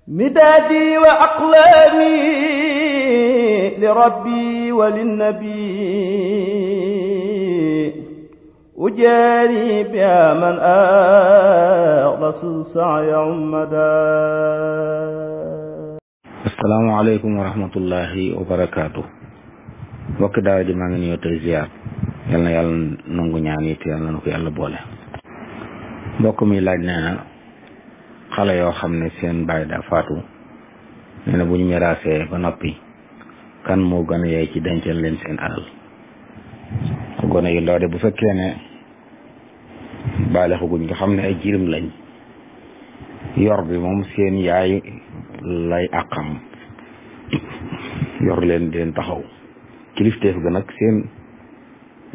مدادي وأقلامي لربي وللنبي أجاري بها من أخلص السعي عمدا. السلام عليكم ورحمة الله وبركاته. mbokk daara ji maa ngi nuyoo tey ziar yal na yàlla nangu ñaan it yal na ko yàlla boole. mbokk mi laaj nee na xale yoo xam ne seen baay daa faatu nee na bu ñu miraasee ba noppi kan moo gën a yey ci dencal leen seen alal. gone yu ndaw de bu fekkee ne baale xuguñ nga xam ne ay jirim lañ yor bi moom seen yaay lay àqam yor leen di leen taxaw kilifteef ga nag seen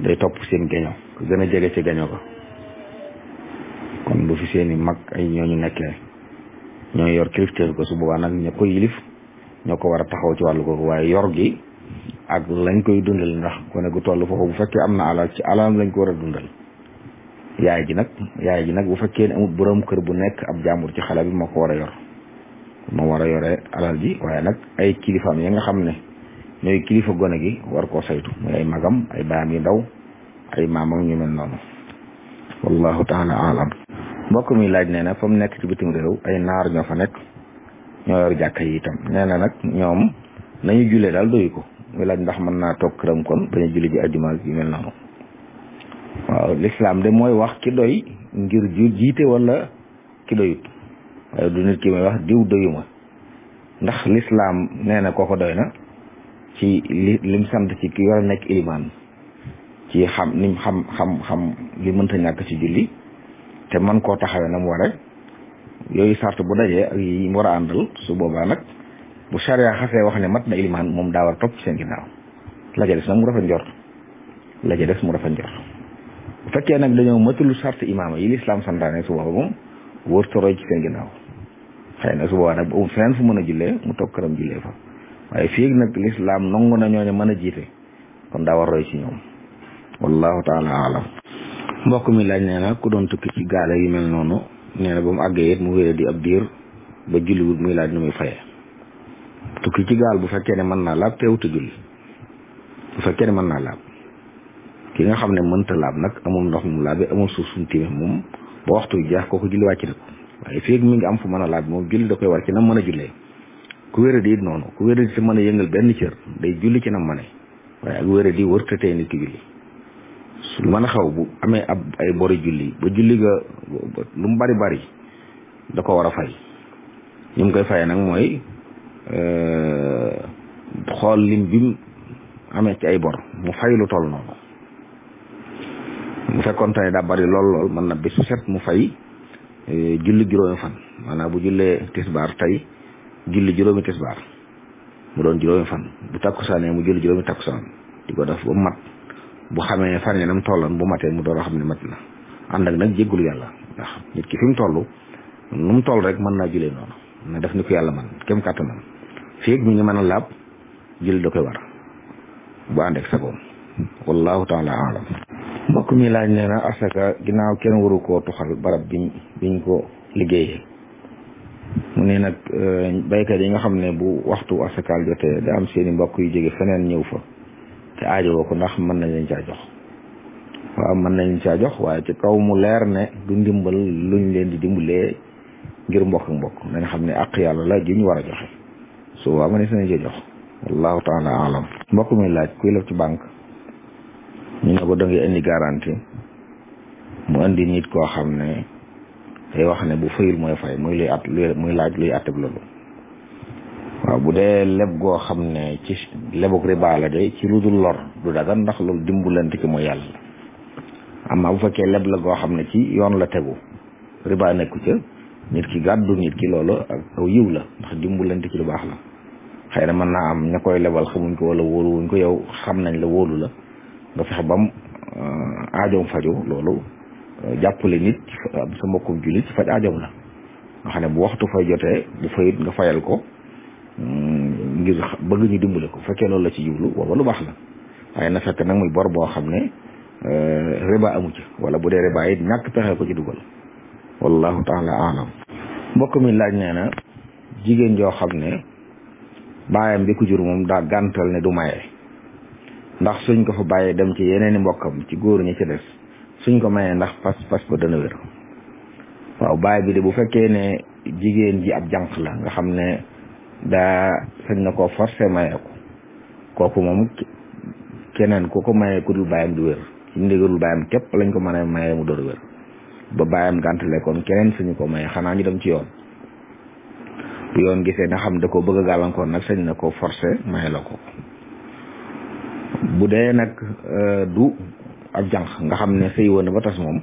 day topp seen geño ko gën a jege ci geño ko. kon bu fi seeni mag ay ñooñu nekkee ñooy yor kilifteef ko su boobaa nag ña ko yilif ñoo ko war a taxaw ci wàllu googu waaye yor gi ak lañ koy dundal ndax gone gu toll foofu bu fekkee am na alal ci alalam lañ ko war a dundal. yaay ji nag bu fekkee ne amul borom kër bu nekk ab jaambur ci xale bi moo ko war a yor moo war a yore alal ji waaye nag ay kilifaam ya nga xam ne ñooy kilifa gone gi war koo saytu muy ay magam ay baayam yu ndaw ay maamam ñu mel noonu wallahu taala alam. mbokk mi laaj nee na fa mu nekk ci bitim réew ay naar ñoo fa nekk ñoo yor jàkka yi itam nee na nag ñoom nañu jullee daal doyu ko muy laaj ndax mën naa toog këram kon bañu julli ji àjjuma yu mel noonu. waaw lislaam de mooy wax ki doy ngir jiite wala ki doyut waaye du nit ki may wax diw doyuma ndax lislaam nee na kooko doy na ci lim sant ci ki war a nekk ilimaan ci xam nim xam li mënta ñàkk ci julli te man koo taxawee na mu ware yooyu sart bu dajee ak yi mu war a àndal su boobaa nag bu charia xasee wax ne mat na ilimaan moom daa war a topp seen ginnaaw la ca des nag mu rafet njort bu fekkee nag dañoo matul sart imaama yi lislaam santaane su boobaa moom wër toroy ci seen ginnaaw xëy na su boobaa nag bu amul feneen fu mën a jullee mu toog këram jullee fa waaye fii nag lislaam nangu na ñooñu mën a jiite kon daa war roy ci ñoom wallahu taala alam. mbokk mi laaj nee na ku doon tukki ci gaale yu mel noonu nee na ba mu àggee it mu wéré di ab diir ba julliwut muy laaj nu muy fayee. tukki ci gaal bu fekkee ne mën naa laab teewuta julli bu fekkee ne mën naa laab ki nga xam ne mënta laab nag amul ndox mu laabe amul suuf sumu tiime moom ba waxtu jeex kooku julli wàcc na ko waaye fii mi ngi am fu mën a laab moom julli da koy war ci nam mën a jullee. ku wéra di it noonu ku wéra di te mën a yëngal benn cër day julli ci nam mane waaye ak wéra di wër te tey nit ki julli su mën a xaw bu amee ay bori julli ba julli ga lu mu bari da ko war a fay. ñu mu koy fayee nag mooy xool lim bi mu amee ci ay bor mu fay lu toll noonu. bu fekkoon te ne daa bari lool mën na bés su set mu fay julli juróomi fan maanaam bu jullee tisbaar tey julli juróomi tisbaar mu doon juróomi fan bu takkusaanee mu julli juróomi takkusaan di ko def ba mat bu xamee fan yi nam tolloon bu matee mu door a xam ne mat na ànd ak nag jéggulu yàlla ndax nit ki fi mu toll nu mu toll rek mën naa jullee noonu na def ni ko yàlla man kem kàttanam fii mi ngi mën a laab julli da koy war bu ànd ak sagoom wallahu taala alam. mbokk mi laaj nee na asaka ginnaaw kenn waru koo tuxal barab biñ ko liggéeyee mu ne nag baykat yi nga xam ne bu waxtu asakaal jotee da am seeni mbokk yu jóge feneen ñëw fa te aajowoo ko ndax mën nañ leen caa jox. waaw mën nañ leen caa jox waaye ci kaw mu leer ne du ndimbal luñ leen di dimbalee ngir mbokk dañ xam ne àq yàlla la juñ war a joxe su waa ma ne nañ cee jox wallahu taala alam. mbokk mi laaj kuy lef ci banque ñu ne ko da ngay indi garantie mu indi nit koo xam ne day wax ne bu fayul mooy fay muy laaj luy atteb loolu. waaw bu dee leb goo xam ne ci lebuk riba la de ci lu dul lor du dagan ndax loolu dimbalante ci mooy yàlla. amma bu fekkee leb la goo xam ne ci yoon la tegu riba nekku ca nit ki gàddu nit ki loolu ak aw yiw la ndax dimbalante ci lu baax la. xëy na mën naa am ña koy lebal xamuñ ko wala wóoluwuñ ko yow xam nañ la wóolu la nga fexe bam aajoom faju loolu jàppale nit sa mbokkum jullit ci faj aajoom la nga xam ne bu waxtu fay jotee bu fayit nga fayal ko ngir bëgg ñu dimbale ko fekkee loolu la ci jublu booba lu baax la waaye na fekk nag muy bor boo xam ne riba amu ci wala bu dee riba it ñàkk pexe ko ci dugal wallahu taala alam. mbokk mi laaj nee na jigéen joo xam ne baayam bi ko jur moom daa gàntal ne du maye ndax suñ ko fa bàyyee dem ci yeneen i mbokkam ci góor ñi ci des suñ ko mayee ndax pas ba dana wér. waaw baay bi de bu fekkee ne jigéen ji ab jànq la nga xam ne daa sañ na koo forcé maye ko kooku moom keneen ku ko mayee ku dul baayam du wér ci ndigalul baayam képp lañ ko mën a mayee mu door wér ba baayam gàntale kon keneen suñu ko mayee xanaa ñu dem ci yoon bu yoon gisee nga xam da ko bëgg a gàllankoor nag sañ na koo forcé maye la ko. bu dee nag du ab jànq nga xam ne sëy woon na ba tas moom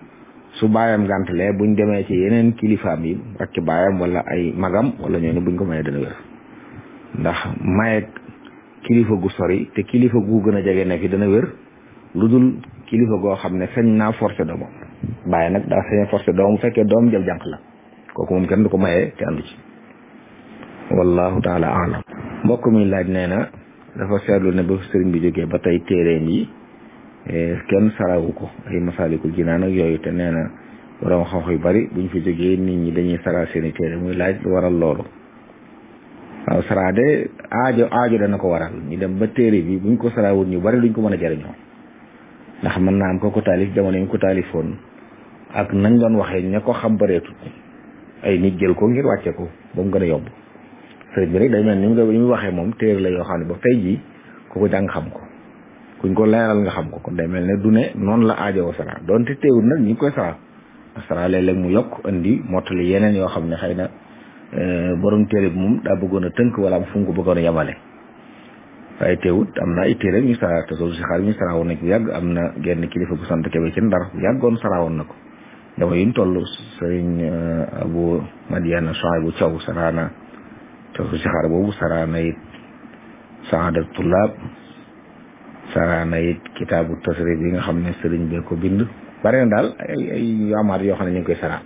su baayam gàntalee buñ demee ci yeneen kilifaam yi rakki baayam wala ay magam wala ñoo ne buñ ko mayee dana wér ndax maye kilifa gu sori te kilifa gu gën a jege ne fi dana wér lu dul kilifa goo xam ne sañ naa forcé doomam bàyyi nag daa sañ forcé doomam bu fekkee doom jël jànq la kooku moom kenn du ko mayee te andu ci wallahu taala alam. mbokk mi laaj nee na dafa seetlu ne ba sëriñ bi jógee ba tey téeréem yi kenn sarawu ko ay Masaalikul Jinaan ak yooyu te nee na borom xam-xam yu bari buñ fi jógee nit ñi dañuy sara seeni téere muy laaj lu waral loolu. waaw sara de aajo dana ko waral ñu dem ba téere bi buñ ko sarawul ñu bari duñ ko mën a jariñoo ndax mën naa am ko taalif jamono yi ko taalifoon ak nañ doon waxee ña ko xam bareetul ay nit jël ko ngir wàcce ko ba mu gën a yomb sëriñ bi rek day mel ni mu waxee moom téere la yoo xam ne ba tey jii ku ko jàng xam ko kuñ ko leeral nga xam ko kon day mel ne du ne noonu la aajowoo sara doonte teewul nag ñi ngi koy sara léeg-léeg mu yokk indi mottali yeneen yoo xam ne xëy na borom téere bi moom daa bëggoon a tënk wala am fu mu ko bëggoon a yemale waaye teewut am na ay téere ñu sara te soo si xaar ñu sara woon na ci yàgg am na genn kilifa bu sant Kebe ci Ndar yàggoon sara woon na ko dama yuñ toll sëriñ Abu Madiana Sohaybu Thiaw saraana te su si xaar boobu saraana it Saadat Tullaab saraana it kitaabu tasrif yi nga xam ne sëriñ bee ko bind bari na daal ay amaat yoo xam ne ñu ngi koy sara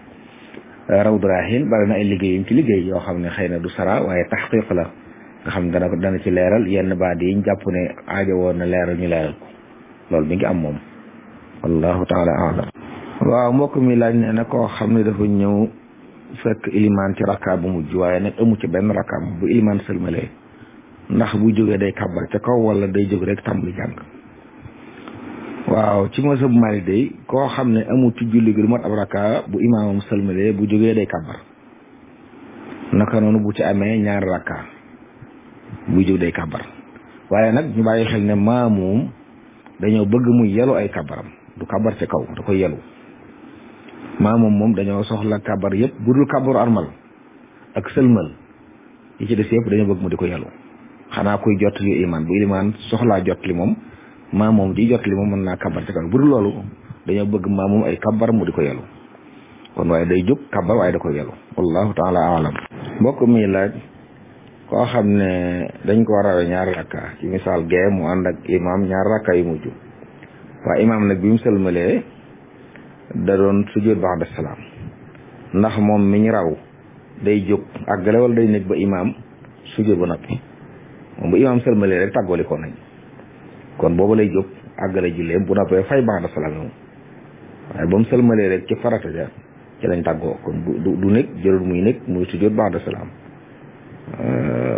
Rawdu Rayaahiin bari na ay liggéey ci liggéey yoo xam ne xëy na du sara waaye taxqiq la nga xam ne dana ci leeral yenn baat yi ñu jàpp ne aajo woon na leeral ñu leeral ko loolu mi ngi am moom wallahu taala alam. waaw mbokk mi laaj ne na koo xam ne dafa ñëw fekk ilimaan ci rakka bu mujj waaye nag amu ci benn rakkaam bu ilimaan sëlmalee ndax bu jógee day kàbbar ca kaw wala day jóg rek tàmbali jàng. waaw ci mazhab Maalik day koo xam ne amul ci julli gi lu mat ab rakka bu imaamam sëlmalee bu jógee day kàbbar naka noonu bu ci amee ñaari rakka buy jóg day kàbbar waaye nag ñu bàyyi xel ne maamuum dañoo bëgg muy yelu ay kàbbaram du kàbbar ca kaw da koy yelu maamoom moom dañoo soxla kàbbar yëpp bu dul kàbbaru armal ak sëlmal yi ci des yëpp dañoo bëgg mu di ko yelu xanaa kuy jottali imaan bu ilimaan soxlaa jottali moom maamoom di jottali moom mën naa kàbbar ca kaw bu dul loolu dañoo bëgg maamoom ay kàbbar mu di ko yelu kon waaye day jóg kàbbar waaye da ko yelu wallahu taala alam. mbokk mi laaj koo xam ne dañ ko rawee ñaari rakka ci misaal gee mu ànd ak imaam ñaari rakka yu mujj waaye imaam nag bi mu sëlmalee da doon sujjóot ba'da salaam ndax moom mi ñu raw day jóg àggale wala day nekk ba imaam sujjóot ba noppi moom bu imaam sëlmalee rek tàggooli ko nañ kon boobu lay jóg àggale julleem bu noppee fay ba'da salaam moom waaye ba mu sëlmalee rek ci farata ja ci lañ tàggoo kon du nekk jërul muy nekk muy sujjóot ba'da salaam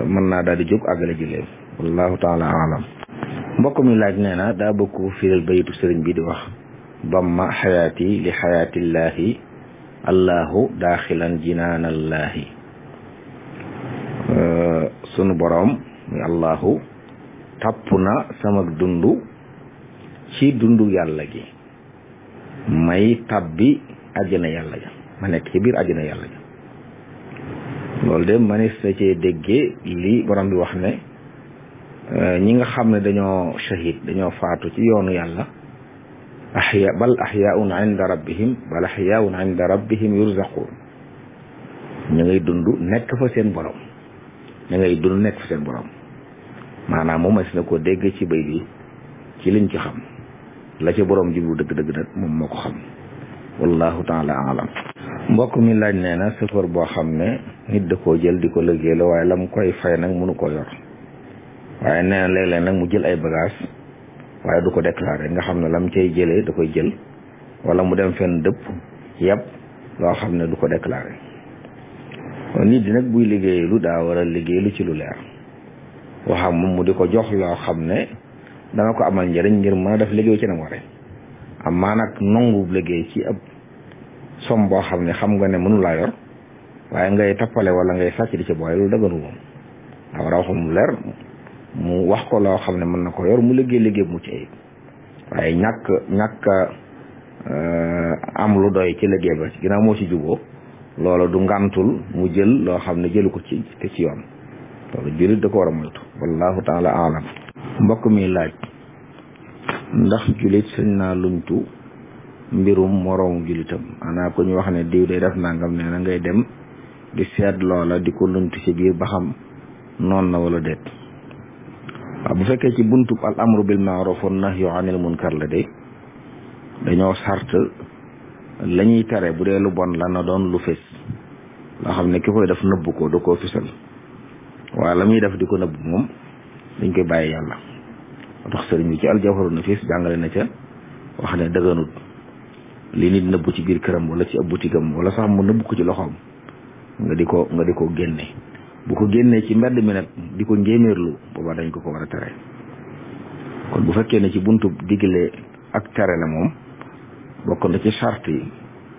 mën naa daal di jóg àggale julleem wallahu taala alam. mbokk mi laaj nee na daa bëgg ko firal bayitu sëriñ bi di wax damma xayaati li xayaatillaahi allahu daaxilan jinaanallaahi sunu boroom muy allahu tàpp na sama dundu ci dundu yàlla gi may tabbi àjjana yàlla ja ma nekk ci biir àjjana yàlla ja loolu de manis na cee déggee li borom bi wax ne ñi nga xam ne dañoo shahid dañoo faatu ci yoonu yàlla bal ahyaun inda rabbihim yurzaqun ñu ngay dund nekk fa seen borom maanaam moom mas na ko dégg ci bay bi ci liñ ci xam la ca borom jublu dëgg-dëgg nag moom moo ko xam wallahu taala alam. mbokk mi laaj nee na sëfër boo xam ne nit da koo jël di ko liggéey waaye la mu koy fay nag mënu ko yor waaye nee na léeg-léeg nag mu jël ay bagage waaye du ko déclaré nga xam ne lam cay jëlee da koy jël wala mu dem fenn dëpp yëpp loo xam ne du ko déclaré nit di nag buy liggéey lu daa war a liggéey lu ci lu leer waxam moom mu di ko jox loo xam ne dana ko amal njëriñ ngir mën a def liggéey ci na waree amaa nag nangu liggéey ci ab som boo xam ne xam nga ne mënu laa yor waaye ngay tappale wala ngay sàcc di ci boole loolu dëgganul moom daa war a wax mu leer mu wax ko loo xam ne mën na ko yor mu liggéey mu ci ayib waaye ñàkk am lu doy ci liggéey ba ginnaaw moo ci juboo loolu du ngàntul mu jël loo xam ne jëlu ko ci te ci yoon loolu jullit da ko war a moytu wallahu taala alam mbokk mi laaj ndax jullit sañ naa lumtu mbirum moroomu jullitam ana ko ñu wax ne diw day def nangam nee na ngay dem di seet loola di ko lumtu ci biir ba xam noon na wala déet waaw bu fekkee ci buntub al amru bil ma'ruf wan nahyu anil munkar la de dañoo sart la ñuy tere bu dee lu bon la na doon lu fés loo xam ne ki koy def nëbb ko da koo fisal waaye la muy def di ko nëbb moom dañ koy bàyyi yàlla moo tax sëriñ bi ci aljawharu nafis jàngale na ca wax ne dëgganut li nit nëbb ci biir këram wala ci ab butigam wala sax mu nëbb ko ci loxoom nga di ko génne bu ko génnee ci mbedd mi nag di ko njéeméerlu booba dañ ko war a tere kon bu fekkee ne ci buntu digle ak tere la moom bokk na ci charte yi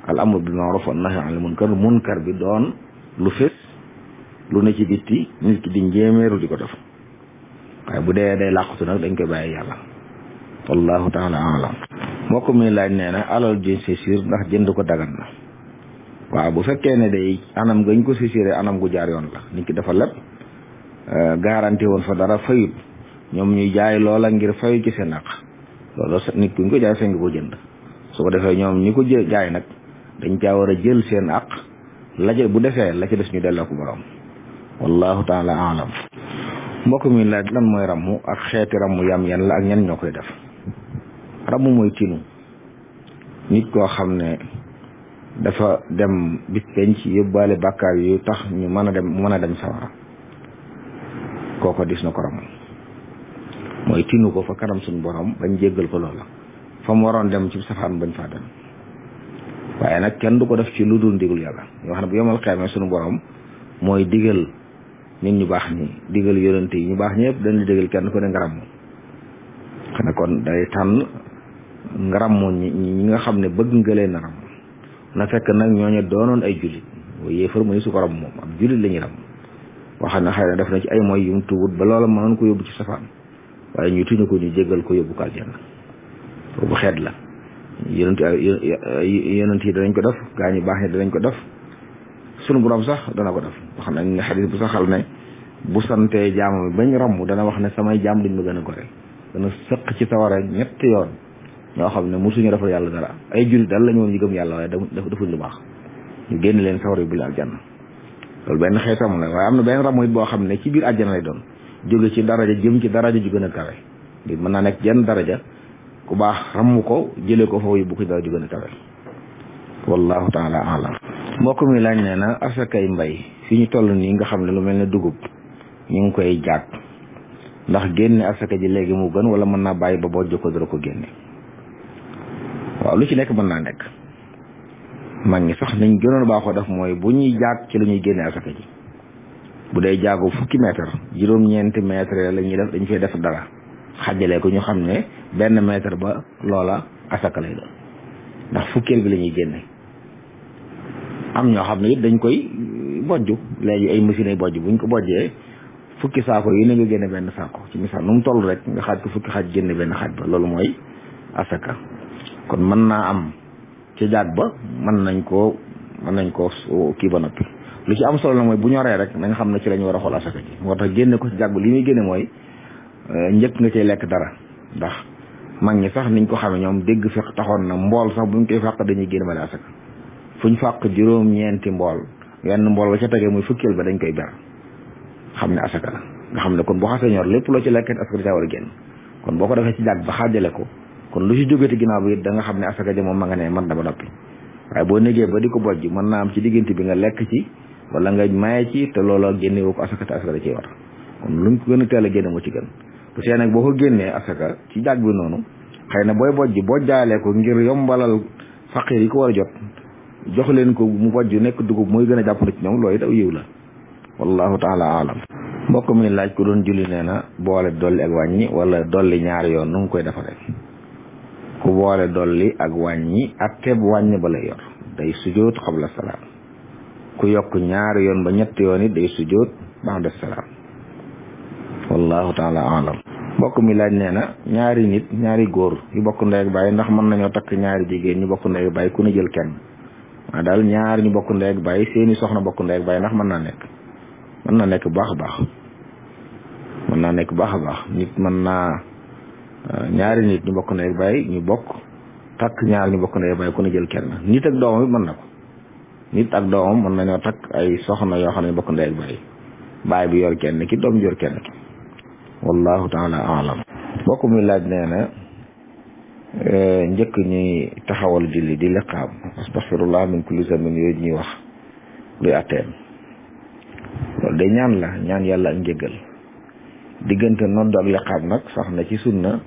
al amru bil ma'ruf wan nahyu anil munkar bi doon lu fés lu ne ci bitti nit ki di njéeméeru di ko def waaye bu dee day làqatu nag dañ koy bàyyi yàlla wallahu taala alam mbokk mi laaj nee na alal ji sisir ndax jënd ko dagan na waaw bu fekkee ne day anam gañ ko sisiré anam gu jaar yoon la nit ki dafa leb garanti woon fa dara fayut ñoom ñuy jaay loola ngir fayu ci seen àq loolu nit ku ñu ko jaay sañ nga ko jënd su ko defee ñoom ñi ko jaay nag dañ caa war a jël seen àq la ca bu defee la ca des ñu delloo ko borom wallahu taala alam mbokk mi laaj lan mooy rammu ak xeeti rammu yam yan la ak ñan ñoo koy def rammu mooy tinu nit koo xam ne dafa dem bis penc yóbbaale bàkkaar yu tax ñu mën a dem sawara kooko dis na ko rammu mooy tinu ko fa kanam suñu borom bañ jéggal ko loola fa mu waroon dem ci safaan bañ faa dem waaye nag kenn du ko def ci lu dul ndigal yàlla yoo xam ne bu yomal xeemee suñu borom mooy digal nit ñu baax ñi digal yonente yi ñu baax ñëpp dañuy digal kenn ku ne nga rammu xanaa kon day tànn nga rammu ñi nga xam ne bëgg nga leen a rammu na fekk nag ñooñu doonoon ay jullit boo yéefar mu ne su ko rammu moom ab jullit la ñuy rammu wax na xëy na def na ci ay mooy yu mu tuubut ba loola mënoon ko yóbbu ci safaan waaye ñu tuñu ko ñu jéggal ko yóbbu ko aljanna boobu xeet la yonent yi danañ ko def gaa ñu baax ñi danañ ko def sunu borom sax dana ko def wax nañ ne xadis bu saxal ne bu santee jaamam bañ ramm dana wax ne samay jaam duñ ma gën a gore dana sëq ci sawara ñetti yoon ñoo xam ne mosuñu defal yàlla dara ay jullit daal la ñu woon ñu gëm yàlla waaye defuñ lu baax ñu génn leen sawara bi la aljanna loolu benn xeet ramm la waaye am na benn ramm it boo xam ne ci biir aljanna lay doon jóge ci daraja jëm ci daraja ju gën a kawe nit mën naa nekk jenn daraja ku baax ramm ko jëlee ko foofu yóbbu ko dara ju gën a kawe wallahu taala alam mbokk mi laaj nee na asakay mbay fi ñu toll nii nga xam ne lu mel ne dugub ñu ngi koy jaag ndax génne asaka ji léegi mu gën wala mën naa bàyyi ba bojj ko dara ko génne waaw lu ci nekk mën naa nekk mag ñi sax nañ gënoon baaxoo def mooy bu ñuy jaag ci lu ñuy génne asaka ji bu dee jaagu fukki mètre juróom-ñeenti mètre la ñuy def dañ fay def dara xàjjalee ko ñu xam ne benn mètre ba loola asaka lay doon ndax fukkeel bi la ñuy génne am ñoo xam ne it dañ koy bojj léegi ay machines ay bojj buñ ko bojjee fukki saako yi ne nga génne benn saako ci misaal nu mu toll rek nga xaaj ko fukki xaaj génne benn xaaj ba loolu mooy asaka kon mën naa am ci jaag ba mën nañ koo kii ba noppi lu ci am solo la mooy bu ñoree rek na nga xam ne ci la ñu war a xool asaka ji moo tax génne ko ci jaag ba li muy génne mooy njëkk nga cay lekk dara ndax mag ñi sax niñ ko xamee ñoom dégg fekk taxoon na mbool sax buñ koy fàq dañuy génn bale asaka fuñ fàq juróom-ñeenti mbool wenn mbool ba ca tegee muy fukkeel ba dañ koy ber xam ne asaka la nga xam ne kon boo xasee ñor lépp loo ci lekk asaka da caa war a génn kon boo ko defee ci jàgg ba xaajale ko kon lu ci jógati ginnaaw bi it da nga xam ne asaka ja moom ma nga ne mën na ba noppi waaye boo négee ba di ko bojj mën naa am ci diggante bi nga lekk ci wala nga maye ci te loola génne woo ko asaka te asaka da ciy war kon luñ ko gën a teel a génne moo ci gën bu see nag boo ko génnee asaka ci jàgg bi noonu xëy na booy bojj boo jaalee ko ngir yombalal faqir yi ko war a jot jox leen ko mu wàjju nekk dugub mooy gën a jàpp na ci ñoom loolu it aw yiw la wallahu taala alam. mbokk mi laaj ku doon julli nee na boole dolli ak wàññi wala dolli ñaari yoon nu ngi koy defaree. ku boole dolli ak wàññi ak keb wàññi ba lay yor day sujjóot xabla salaam. ku yokk ñaari yoon ba ñetti yoon it day sujjóot ba'da salaam wallahu taala alam. mbokk mi laaj nee na ñaari nit ñaari góor yu bokk ndey ak baay ndax mën nañoo takk ñaari jigéen ñu bokk ndey ak baay ku ne jël kenn waaye daal ñaari ñu bokk ndey ak baay seeni soxna bokk ndey ak baay ndax mën naa nekk bu baax a baax mën naa nekk baax a baax nit mën naa ñaari nit ñu bokk ndey ak baay ñu bokk takk ñaari ñu bokk ndey ak baay ku ne jël kenn nit ak doomam it mën na ko nit ak doomam mën nañoo takk ay soxna yoo xam ne bokk ndey ak baay baay bi yor kenn ki doom yor kenn ki wallahu taala alam. mbokk mi laaj nee na njëkk ñuy taxawal julli di liqaam astaghfirullah min kulli zamin yooyu ñuy wax luy atteem loolu day ñaan la ñaan yàlla ak njëggal diggante nodd ak liqaam nag sax na ci sunna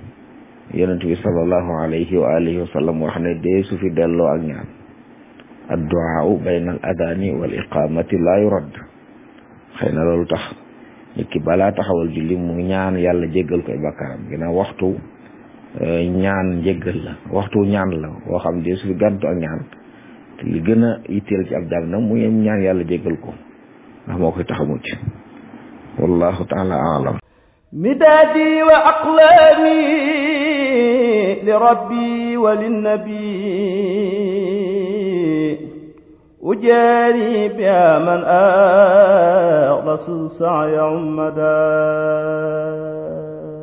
yonent bi sallallahu alayhi wa alihi wa sallam wax ne dee su fi delloo ak ñaan addu'a bayna al adani wal iqamati la yurad xëy na loolu tax nit ki balaa taxawal julli mu ñaan yàlla jéggal koy bàkkaaram ginnaaw waxtu ñaan njéggal la waxtu ñaan la boo xam ne su fi gàntu ak ñaan te li gën a yitteel ci ab jaam nag mu ñaan yàlla jéggal ko ndax moo koy tax a mucc wallahu taala alam. midaadi wa aqlaami li rabbi wa linnabi ujaari biha man axlasu sa'ya ummada